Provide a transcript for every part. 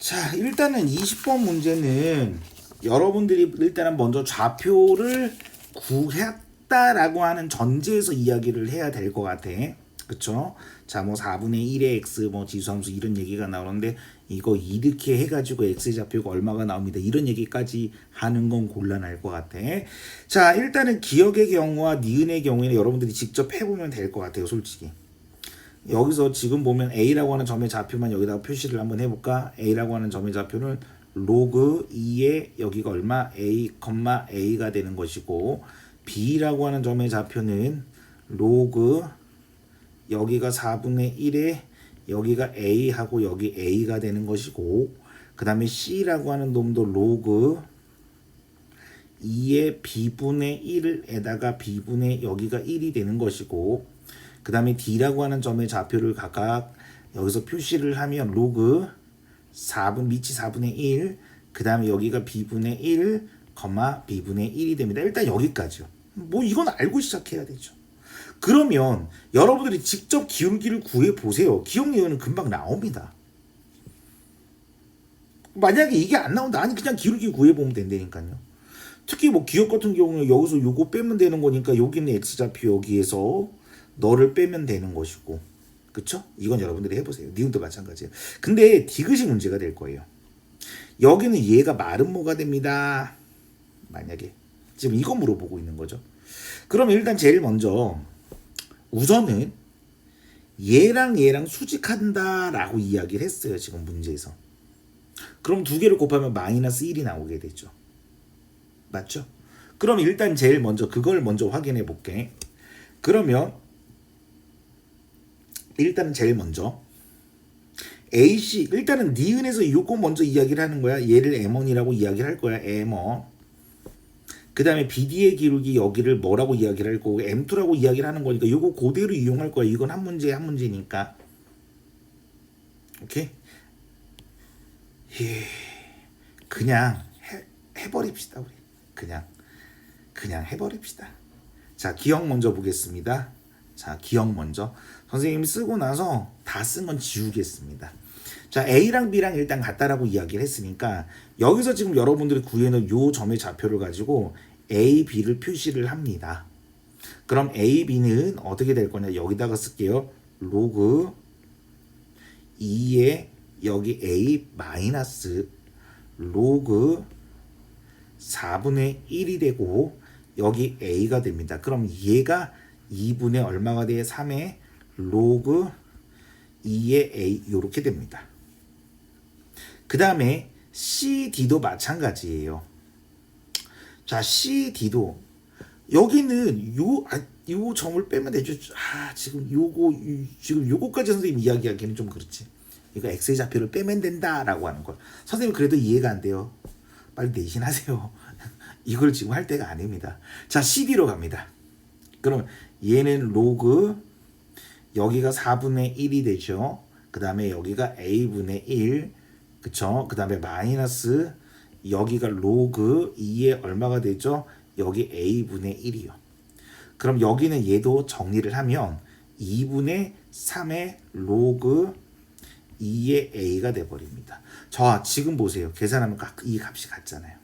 자, 일단은 20번 문제는 여러분들이 일단은 먼저 좌표를 구했다라고 하는 전제에서 이야기를 해야 될 것 같아. 그쵸? 자, 뭐 4분의 1의 x 뭐 지수함수 이런 얘기가 나오는데 이거 이렇게 해가지고 x의 좌표가 얼마가 나옵니다. 이런 얘기까지 하는 건 곤란할 것 같아. 자, 일단은 기억의 경우와 니은의 경우에는 여러분들이 직접 해보면 될 것 같아요, 솔직히. 여기서 지금 보면 A라고 하는 점의 좌표만 여기다가 표시를 한번 해볼까? A라고 하는 점의 좌표는 로그 2의 여기가 얼마? A, A가 되는 것이고, B라고 하는 점의 좌표는 로그 여기가 4분의 1에 여기가 A하고 여기 A가 되는 것이고, 그 다음에 C라고 하는 놈도 로그 2의 B분의 1에다가 B분의 여기가 1이 되는 것이고, 그 다음에 D라고 하는 점의 좌표를 각각 여기서 표시를 하면 로그 4분 밑이 4분의 1, 그 다음에 여기가 B분의 1, B분의 1이 됩니다. 일단 여기까지요. 뭐 이건 알고 시작해야 되죠. 그러면 여러분들이 직접 기울기를 구해보세요. 기억 니은은 금방 나옵니다. 만약에 이게 안 나온다, 아니 그냥 기울기 구해보면 된다니까요. 특히 뭐 기억 같은 경우는 여기서 요거 빼면 되는 거니까 여기는 x좌표 여기에서 너를 빼면 되는 것이고, 그쵸? 이건 여러분들이 해보세요. 니은도 마찬가지예요. 근데 디귿이 문제가 될 거예요. 여기는 얘가 말은 뭐가 됩니다. 만약에 지금 이거 물어보고 있는 거죠. 그럼 일단 제일 먼저 우선은 얘랑 얘랑 수직한다라고 이야기를 했어요. 지금 문제에서. 그럼 두 개를 곱하면 마이너스 1이 나오게 되죠. 맞죠? 그럼 일단 제일 먼저 그걸 먼저 확인해 볼게. 그러면 일단은 제일 먼저 AC 일단은 니은에서 요거 먼저 이야기를 하는 거야. 얘를 M1이라고 이야기를 할 거야. M1. 그 다음에 BD의 기울기 여기를 뭐라고 이야기를 할 거고 M2라고 이야기를 하는 거니까 요거 그대로 이용할 거야. 이건 한 문제에 한 문제니까. 오케이? 그냥 해버립시다 우리. 그냥 해버립시다. 자, 기억 먼저 보겠습니다. 자, 기억 먼저. 선생님이 쓰고 나서 다 쓴 건 지우겠습니다. 자, A랑 B랑 일단 같다라고 이야기를 했으니까 여기서 지금 여러분들이 구해놓은 요 점의 좌표를 가지고 A, B를 표시를 합니다. 그럼 A, B는 어떻게 될 거냐? 여기다가 쓸게요. 로그 2에 여기 A 마이너스 로그 4분의 1이 되고 여기 A가 됩니다. 그럼 얘가 2분의 얼마가 돼? 3의 로그 2의 A 이렇게 됩니다. 그 다음에 CD도 마찬가지예요. 자, CD도 여기는 요 점을 빼면 되죠. 지금 요거까지 선생님 이야기하기는 좀 그렇지. 이거 X의 좌표를 빼면 된다라고 하는 걸. 선생님 그래도 이해가 안 돼요. 빨리 대신하세요. 이걸 지금 할 때가 아닙니다. 자, CD로 갑니다. 그럼 얘는 로그 여기가 4분의 1이 되죠. 그 다음에 여기가 A분의 1, 그쵸? 그 다음에 마이너스 여기가 로그 2에 얼마가 되죠? 여기 A분의 1이요. 그럼 여기는 얘도 정리를 하면 2분의 3의 로그 2의 A가 돼버립니다. 자, 지금 보세요. 계산하면 이 값이 같잖아요.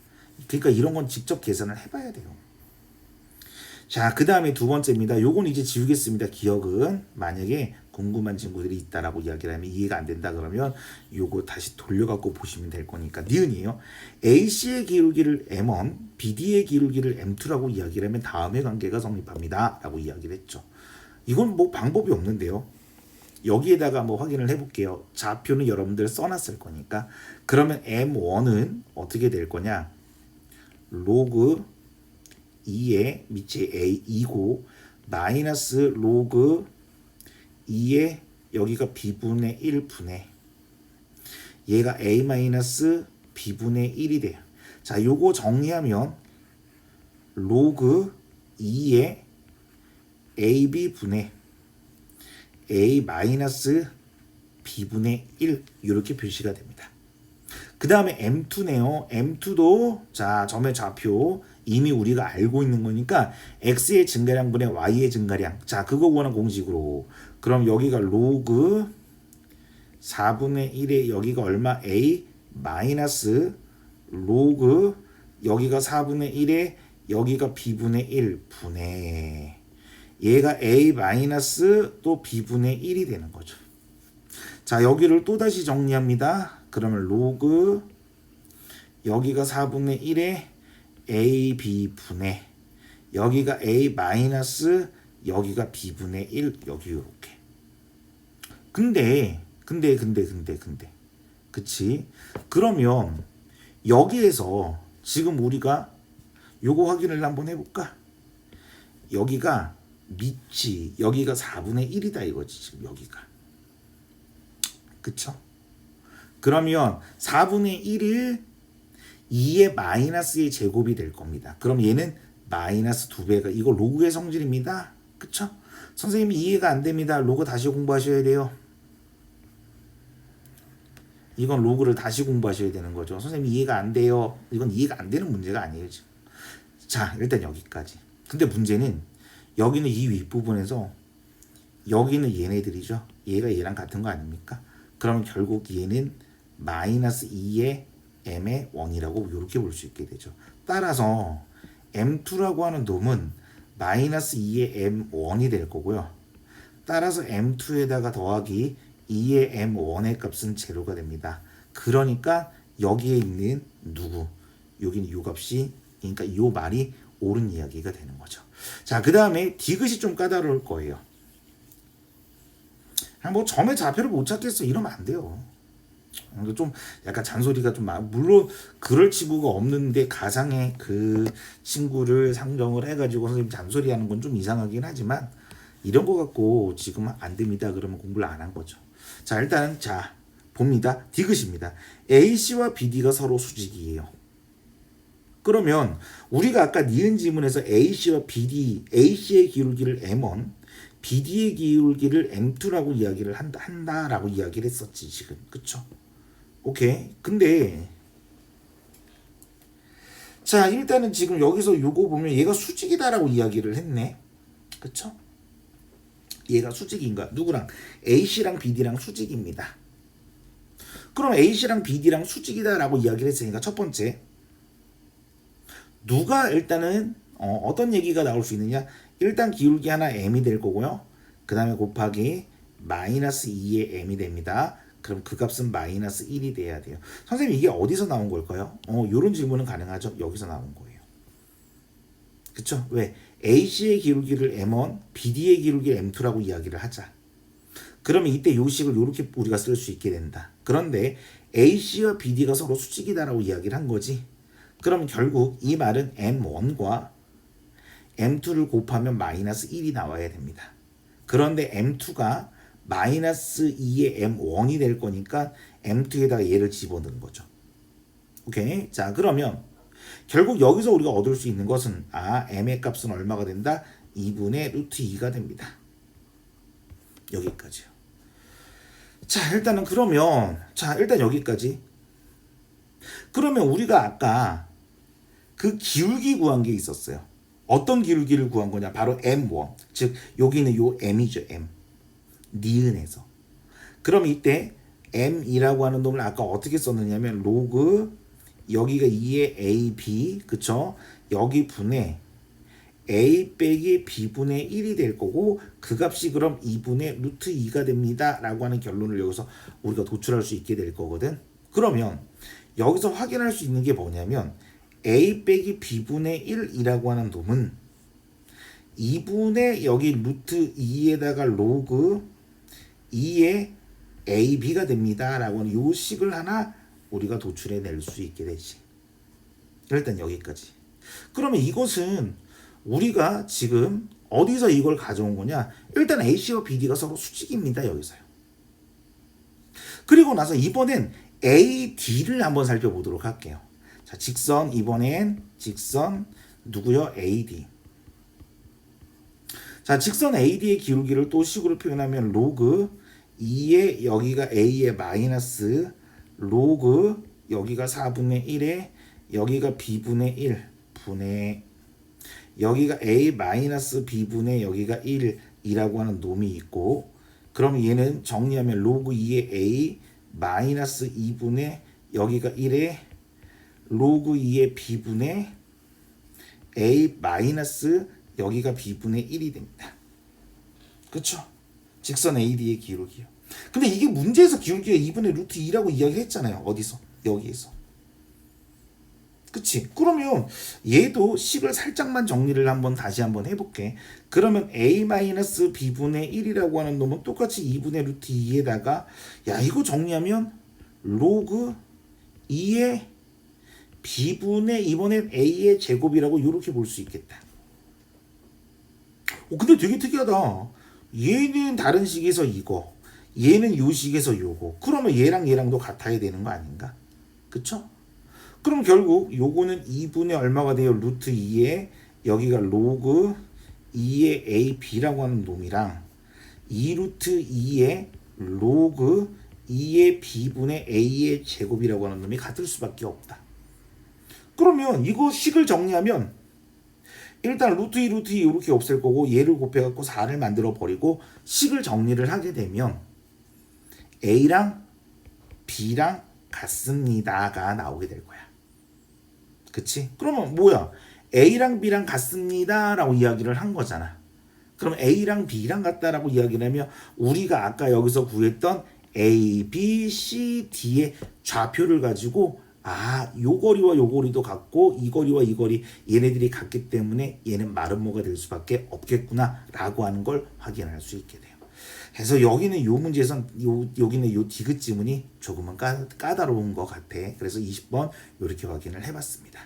그러니까 이런 건 직접 계산을 해봐야 돼요. 자, 그 다음에 두 번째입니다. 요건 이제 지우겠습니다. 기억은 만약에 궁금한 친구들이 있다라고 이야기를 하면 이해가 안 된다 그러면 요거 다시 돌려갖고 보시면 될 거니까. 니은이에요. AC의 기울기를 M1, BD의 기울기를 M2라고 이야기를 하면 다음의 관계가 성립합니다. 라고 이야기를 했죠. 이건 뭐 방법이 없는데요. 여기에다가 뭐 확인을 해볼게요. 좌표는 여러분들 써놨을 거니까. 그러면 M1은 어떻게 될 거냐? 로그 2의 밑에 A 2고 마이너스 로그 2의 여기가 B분의 1분의 얘가 A 마이너스 B분의 1이 돼요. 자, 요거 정리하면 로그 2의 AB분의 A 마이너스 B분의 1 이렇게 표시가 됩니다. 그 다음에 M2네요. M2도 자, 점의 좌표 이미 우리가 알고 있는 거니까 X의 증가량분의 Y의 증가량. 자, 그거 구하는 공식으로. 그럼 여기가 로그 4분의 1에 여기가 얼마? A 마이너스 로그 여기가 4분의 1에 여기가 b분의 1 분의 얘가 a 마이너스 또 b분의 1이 되는 거죠. 자, 여기를 또 다시 정리합니다. 그러면 로그 여기가 4분의 1에 ab 분의 여기가 a 마이너스 여기가 b분의 1 여기 이렇게. 근데 그치? 그러면 여기에서 지금 우리가 요거 확인을 한번 해볼까? 여기가 밑이 여기가 4분의 1이다 이거지 지금 여기가. 그쵸? 그러면 4분의 1을 2의 마이너스의 제곱이 될 겁니다. 그럼 얘는 마이너스 2배가 이거 로그의 성질입니다. 그쵸? 선생님이 이해가 안 됩니다. 로그 다시 공부하셔야 돼요. 이건 로그를 다시 공부하셔야 되는 거죠. 선생님 이해가 안 돼요. 이건 이해가 안 되는 문제가 아니에요 지금. 자, 일단 여기까지. 근데 문제는 여기는 이 윗부분에서 여기는 얘네들이죠. 얘가 얘랑 같은 거 아닙니까? 그러면 결국 얘는 마이너스 2의 m의 1이라고 이렇게 볼 수 있게 되죠. 따라서 m2라고 하는 놈은 마이너스 2의 m1이 될 거고요. 따라서 m2에다가 더하기 2의 m1의 값은 제로가 됩니다. 그러니까 여기에 있는 누구? 여기는 요 값이 그러니까 요 말이 옳은 이야기가 되는 거죠. 자, 그 다음에 디귿이 좀 까다로울 거예요. 뭐 점의 좌표를 못 찾겠어 이러면 안 돼요. 좀 약간 잔소리가 좀 많아. 물론 그럴 친구가 없는데 가상의 그 친구를 상정을 해가지고 선생님 잔소리하는 건 좀 이상하긴 하지만 이런 거 갖고 지금 안 됩니다. 그러면 공부를 안 한 거죠. 자, 일단은 자 봅니다. 디귿입니다. AC와 BD가 서로 수직이에요. 그러면 우리가 아까 니은 지문에서 AC와 BD, AC의 기울기를 M1, BD의 기울기를 M2라고 이야기를 한다라고 이야기를 했었지 지금. 그쵸? 오케이. 근데 자, 일단은 지금 여기서 요거 보면 얘가 수직이다라고 이야기를 했네. 그쵸? 얘가 수직인가? 누구랑? AC랑 BD랑 수직입니다. 그럼 AC랑 BD랑 수직이다라고 이야기를 했으니까 첫 번째 누가 일단은 어떤 얘기가 나올 수 있느냐? 일단 기울기 하나 m이 될 거고요. 그 다음에 곱하기 마이너스 2의 m이 됩니다. 그럼 그 값은 마이너스 1이 돼야 돼요. 선생님 이게 어디서 나온 걸까요? 요런 질문은 가능하죠. 여기서 나온 거예요. 그쵸? 왜? AC의 기울기를 M1, BD의 기울기를 M2라고 이야기를 하자. 그러면 이때 요 식을 요렇게 우리가 쓸 수 있게 된다. 그런데 AC와 BD가 서로 수직이다라고 이야기를 한 거지. 그럼 결국 이 말은 M1과 M2를 곱하면 마이너스 1이 나와야 됩니다. 그런데 M2가 마이너스 2의 M1이 될 거니까 M2에다가 얘를 집어넣은 거죠. 오케이. 자, 그러면 결국 여기서 우리가 얻을 수 있는 것은 M의 값은 얼마가 된다? 2분의 루트 2가 됩니다. 여기까지요. 자, 일단은 그러면 일단 여기까지. 그러면 우리가 아까 그 기울기 구한 게 있었어요. 어떤 기울기를 구한 거냐? 바로 M1. 즉 여기는 요 M이죠. M. 니은에서. 그럼 이때 M이라고 하는 놈을 아까 어떻게 썼느냐면 로그 여기가 2의 AB 그쵸? 여기 분의 A 빼기 B분의 1이 될 거고 그 값이 그럼 2분의 루트 2가 됩니다. 라고 하는 결론을 여기서 우리가 도출할 수 있게 될 거거든. 그러면 여기서 확인할 수 있는 게 뭐냐면 A 빼기 B분의 1이라고 하는 놈은 2분의 여기 루트 2에다가 로그 2의 AB가 됩니다. 라고 하는 요 식을 하나 우리가 도출해 낼 수 있게 되지. 일단 여기까지. 그러면 이것은 우리가 지금 어디서 이걸 가져온 거냐? 일단 AC와 BD가 서로 수직입니다. 여기서요. 그리고 나서 이번엔 AD를 한번 살펴보도록 할게요. 자, 직선 이번엔 직선 누구요? AD. 자, 직선 AD의 기울기를 또 식으로 표현하면 로그 2의 여기가 A의 마이너스 로그 여기가 4분의 1에 여기가 B분의 1 분의 여기가 A 마이너스 B분의 여기가 1이라고 하는 놈이 있고 그럼 얘는 정리하면 로그 2의 A 마이너스 2분의 여기가 1에 로그 2의 b분의 a 마이너스 여기가 b분의 1이 됩니다. 그렇죠? 직선 AD의 기울기요. 근데 이게 문제에서 기울기가 2분의 루트 2라고 이야기했잖아요. 어디서? 여기에서. 그치? 그러면 얘도 식을 살짝만 정리를 다시 한번 해볼게. 그러면 a-b분의 1이라고 하는 놈은 똑같이 2분의 루트 2에다가 야 이거 정리하면 로그 2의 b분의 이번엔 a의 제곱이라고 이렇게 볼 수 있겠다. 근데 되게 특이하다. 얘는 다른 식에서 이거, 얘는 요 식에서 요거. 그러면 얘랑 얘랑도 같아야 되는 거 아닌가? 그쵸? 그럼 결국 요거는 2분의 얼마가 돼요? 루트 2에 여기가 로그 2의 ab라고 하는 놈이랑 2루트 2의 로그 2의 b분의 a의 제곱이라고 하는 놈이 같을 수밖에 없다. 그러면 이거 식을 정리하면 일단 루트 2 루트 2 이렇게 없앨 거고 얘를 곱해갖고 4를 만들어 버리고 식을 정리를 하게 되면 a랑 b랑 같습니다가 나오게 될 거야. 그치? 그러면 뭐야? A랑 B랑 같습니다 라고 이야기를 한 거잖아. 그럼 A랑 B랑 같다라고 이야기를 하면 우리가 아까 여기서 구했던 A, B, C, D의 좌표를 가지고 요 거리와 요 거리도 같고 이 거리와 이 거리 얘네들이 같기 때문에 얘는 마름모가 될 수밖에 없겠구나 라고 하는 걸 확인할 수 있게 돼요. 그래서 여기는 요 문제에선 여기는 요 디귿 지문이 조금은 까다로운 것 같아. 그래서 20번 이렇게 확인을 해봤습니다.